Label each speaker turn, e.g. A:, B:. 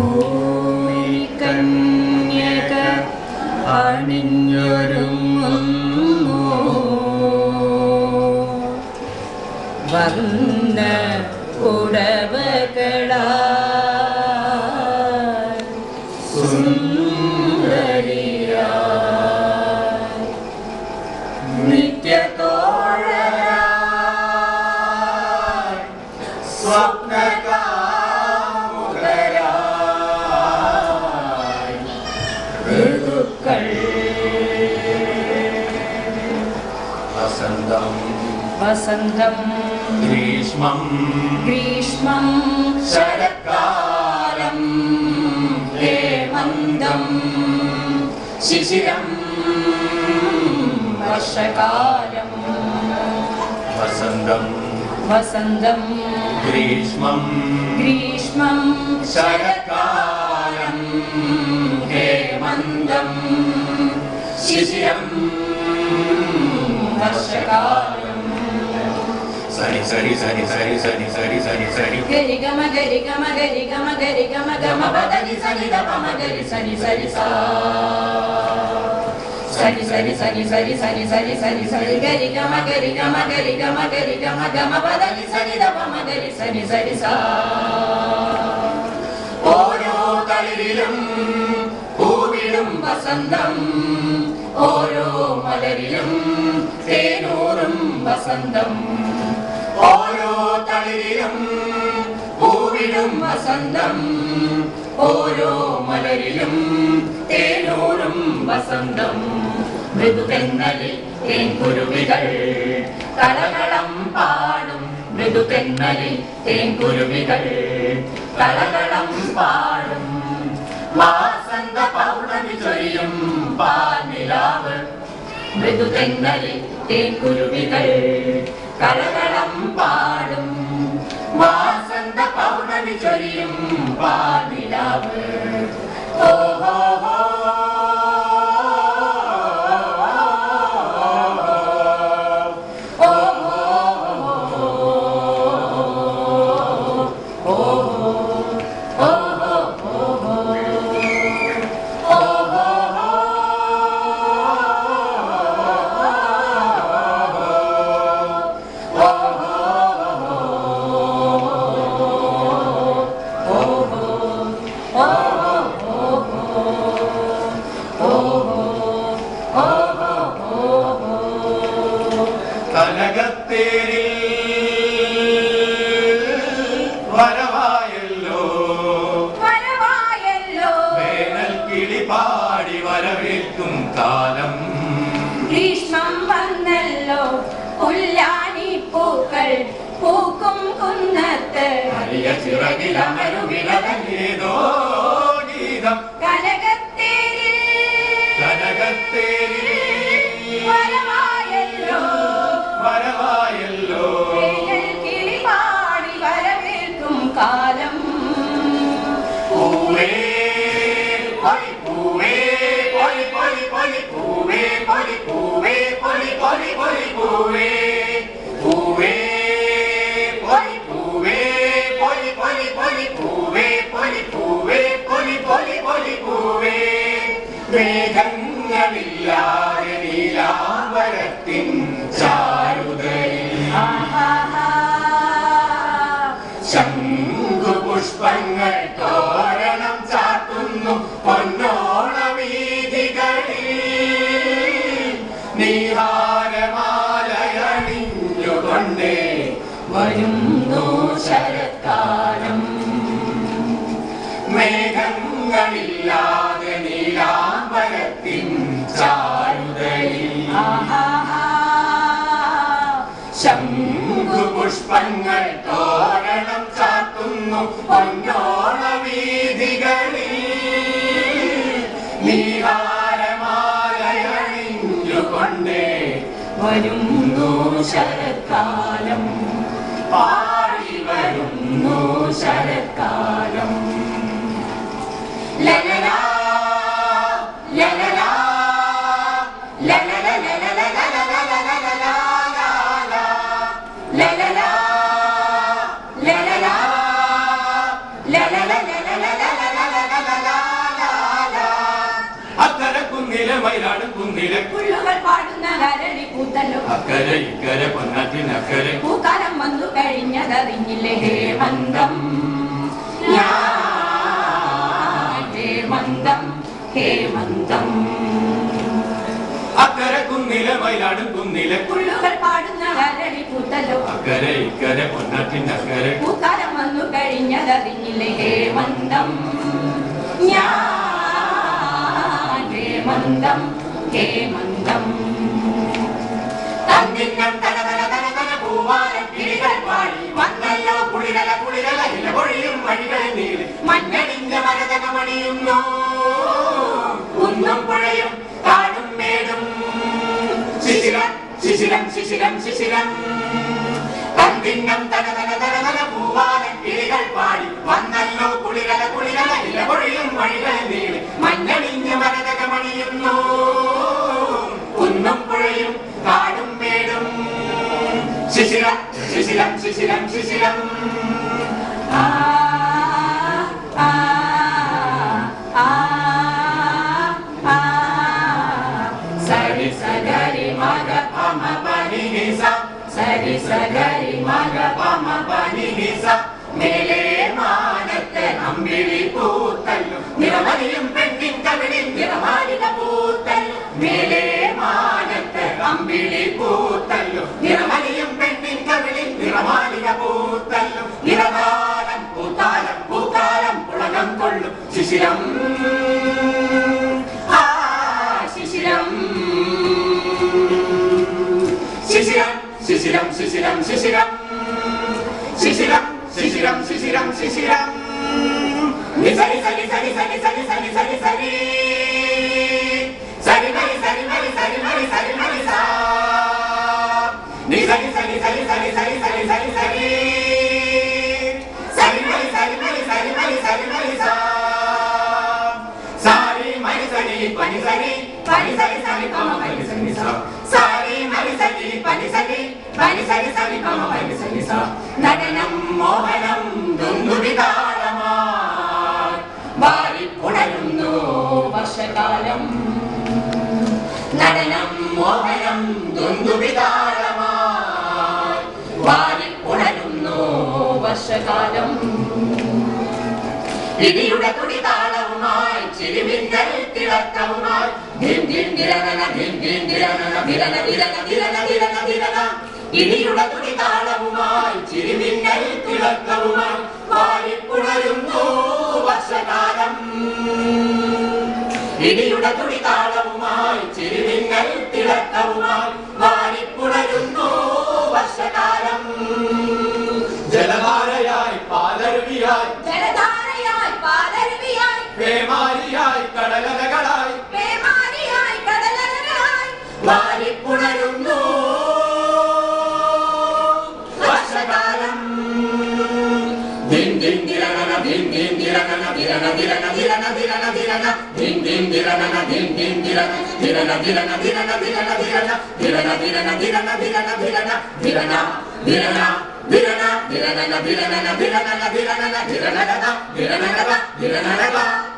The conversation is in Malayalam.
A: ഭൂമി കന്യക അണിഞ്ഞൊരുങ്ങുന്നു വർണ്ണ ഉടവകളാൽ സുന്ദരിയായി നിത്യതോഴരായി സ്വപ്നകാമുകരായി ഋതുക്കൾ വസന്തം വസന്തം ഗ്രീഷ്മം ഗ്രീഷ്മം ശരത്കാലം ഹേമന്തം ശിശിരം വർഷകാലം വസന്തം വസന്തം ഗ്രീഷ്മം ഗ്രീഷ്മം ശരത്കാലം ഹേമന്തം ശിശിരം വർഷകാലം സരി സരി സരി സരി സരി സരി സരി സരി ഗരി ഗമ ഗരി ഗമ ഗരി ഗമ ഗരി ഗമ ഗമ പദനി സരി ഗമ ഗരി സരി സരി സാ സരി സരി സരി സരി സരി സരി സരി സരി ഗരി ഗമ ഗരി ഗമ ഗരി ഗമ ഗരി ഗമ ഗമ പദനി സരി ഗമ ഗരി സരി സരി സാ ഓരോ തളിരിലും പൂവിടും വസന്തം ഓരോ മലരിലും തേനൂറും വസന്തം ഓരോ തളിരിലും പൂവിടും വസന്തം ഓരോ മലരിലും തേനൂറും വസന്തം മൃദുതെന്നലിൽ തേൻകുരുവികൾ കളകളം പാടും മൃദുതെന്നലിൽ തേൻകുരുവികൾ കളകളം പാടും വാസന്ത പൗർണമി ചൊരിയും പാൽനിലാവ് മൃദുതെന്നലിൽ തേൻകുരുവികൾ കളകളം പാടും വാസന്ത പൗർണമി ചൊരിയും പാൽനിലാവ് ഓഹോ വരവായല്ലോ വരവായല്ലോ വേനൽ കിളി പാടി വരവേൽക്കും കാലം ഗ്രീഷ്മം വന്നല്ലോ പുല്ലാനി പൂക്കൾ പൂക്കും കുന്നത്ത് വലിയ ചിറകിലമരുവിലതേതോ ഗീതം കനകത്തേരിൽ കനകത്തേരിൽ വരവായല്ലോ വരവായല്ലോ കാലം പൂവേ പൊലി പൂവേ പൊലി പൊലി പൊലി പൂവേ പൊലി പൂവേ പൊലി പൊലി പൊലി പൂവേ പൂവേ പൊലി പൂവേ പൊലി പൊലി പൊലി പൂവേ പൊലി പൂവേ പൊലി പൊലി പൊലി പൂവേ മേഘങ്ങളില്ലാതെ നീലാംബരത്തിൻ ചാരുതയിൽ ശംഖുപുഷ്പങ്ങൾ തോരണം ചാർത്തുന്നു പൊന്നോണ വീഥികളിൽ നീഹാരമാലയണിഞ്ഞുകൊണ്ടേ വരുന്നു ശരത്കാലം മേഘങ്ങളില്ലാതെ നീലാംബരത്തിൻ ചാരുതയിൽ ശംഖുപുഷ്പങ്ങൾ തോരണം ചാർത്തുന്നു പൊന്നോണ വീഥികളിൽ നീഹാരമാലയണിഞ്ഞുകൊണ്ടേ വരുന്നു ശരത്കാലം പാടി വരുന്നു ശരത്കാലം ലലലാ ലലലാ ലലലാ la la la la la la la la la la la la കുന്നിലെ
B: പുള്ളുകൾ പാടുന്ന കരടി കൂത്തല്ലോ
A: അക്കരെ ഇക്കരെ പൊന്നാറ്റിനക്കരെ
B: പൂക്കാലം വന്നു കഴിഞ്ഞതറിഞ്ഞില്ലേ ഹേമന്തം ഹേമന്തം ഹേമന്തം
A: അക്കരെ കുന്നിലെ മയിലാടും കുന്നിലെ
B: പുള്ളുകൾ പാടുന്ന കരടി കൂത്തല്ലോ
A: അക്കരെ ഇക്കരെ പൊന്നാറ്റിനക്കരെ
B: പൂക്കാലം വന്നു കഴിഞ്ഞതറിഞ്ഞില്ലേ ഹേമന്തം ഹേമന്തം ഹേമന്തം
A: തന്നിന്നം തന തന തന തന പൂവാലം കിളികൾ പാടി വന്നല്ലോ കുളിരല കുളിരല ഇലപൊഴിയും വഴികളിൽ നീളി മഞ്ഞണിഞ്ഞ മരതകമണിയുന്നു കുന്നും പുഴയും കാടും മേടും ശിശിരം ശിശിരം ശിശിരം ശിശിരം തന്നിന്നം തന തന തന തന പൂവാലം കിളികൾ പാടി വന്നല്ലോ കുളിരല കുളിരല ഇലപൊഴിയും വഴികളിൽ നീളി മഞ്ഞണിഞ്ഞ മരതകമണിയുന്നു കുന്നും പുഴയും കാടും മേടും ശിശിരം ശിശിരം ശിശിരം ശിശിരം
B: സരി സഗരി മഗ
A: പമ പനി നിസ
B: സരി സഗരി മഗ
A: പമ പനി നിസ മേലേ മാനത്തെ അമ്പിളി പൂത്തല്ലോ നിറമണിയും പെണ്ണിൻ കവിളിൽ നിറമാലിക പൂത്തല്ലോ മേലേ മാനത്തെ അമ്പിളി പൂത്തല്ലോ നിറമണിയും പെണ്ണിൻ കവിളിൽ നിറമാലിക പൂത്തല്ലോ നിറകാലം പൂത്താലം പൂക്കാലം പുളകം കൊള്ളും ശിശിരം ശിശിരം ശിശിരം ശിശിരം ശിശിരം ശിശിരം ശിശിരം ശിശിരം ശിശിരം ശിശിരം സരി സരി സരി സരി സരി സരി സരി സരി സരി മരി സരി മരി സരി മരി സരി മരി സാ നി സരി സരി സരി സരി സരി സരി സരി സരി സരി മരി സരി മരി സരി മരി സരി മരി സാ സാരി മരി സരി പനി സരി പനി സരി സരി പമ പനി സരി സാ സാരി മരി സരി പനി സരി പനി സരി സരി പമ പനി സരി സാ നടനം മോഹനം ദുന്ദുഭിതാളമായി വാരിപ്പുണരുന്നു
B: വർഷകാലം
A: നടനം മോഹനം ദുന്ദുഭിതാളമായി വാരിപ്പുണരുന്നു
B: വർഷകാലം
A: ഇടിയുടെ തുടിതാളവുമായി ചിരിമിന്നൽ തിളക്കവുമായി ധിം ധിം ദിരനന ധിം ധിം ദിരനന ദിരന ദിരന ദിരന ദിരന ദിരന ഇടിയുടെ തുടിതാളവുമായി ചിരിമിന്നൽ തിളക്കവുമായി വാരിപ്പുണരുന്നു വർഷകാലം ഇടിയുടെ തുടിതാളവുമായി ചിരിമിന്നൽ തിളക്കവുമായി വാരിപ്പുണരുന്നു വർഷകാലം ജലധാരയായി പാലരുവിയായി
B: ജലധാരയായി പാലരുവിയായി
A: പേമാരിയായി കടലലകളായി
B: പേമാരിയായി കടലലകളായി
A: വാരിപ്പുണരുന്നു വർഷകാലം ധിം ധിം ദിരനന ധിം ധിം ദിരനന ദിരന ദിരന ദിരന ദിരന ദിരന ധിം ധിം ദിരനന ധിം ധിം ദിരന ദിരന ദിരന ദിരന ദിരന ദിരന ദിരന ദിരന ദിരന ദിരന ദിരന ദിരന ദിരന ദിരന ദിരനന ദിരനന ദിരനന ദിരനന ദിരനന ദിരനന ദിരനന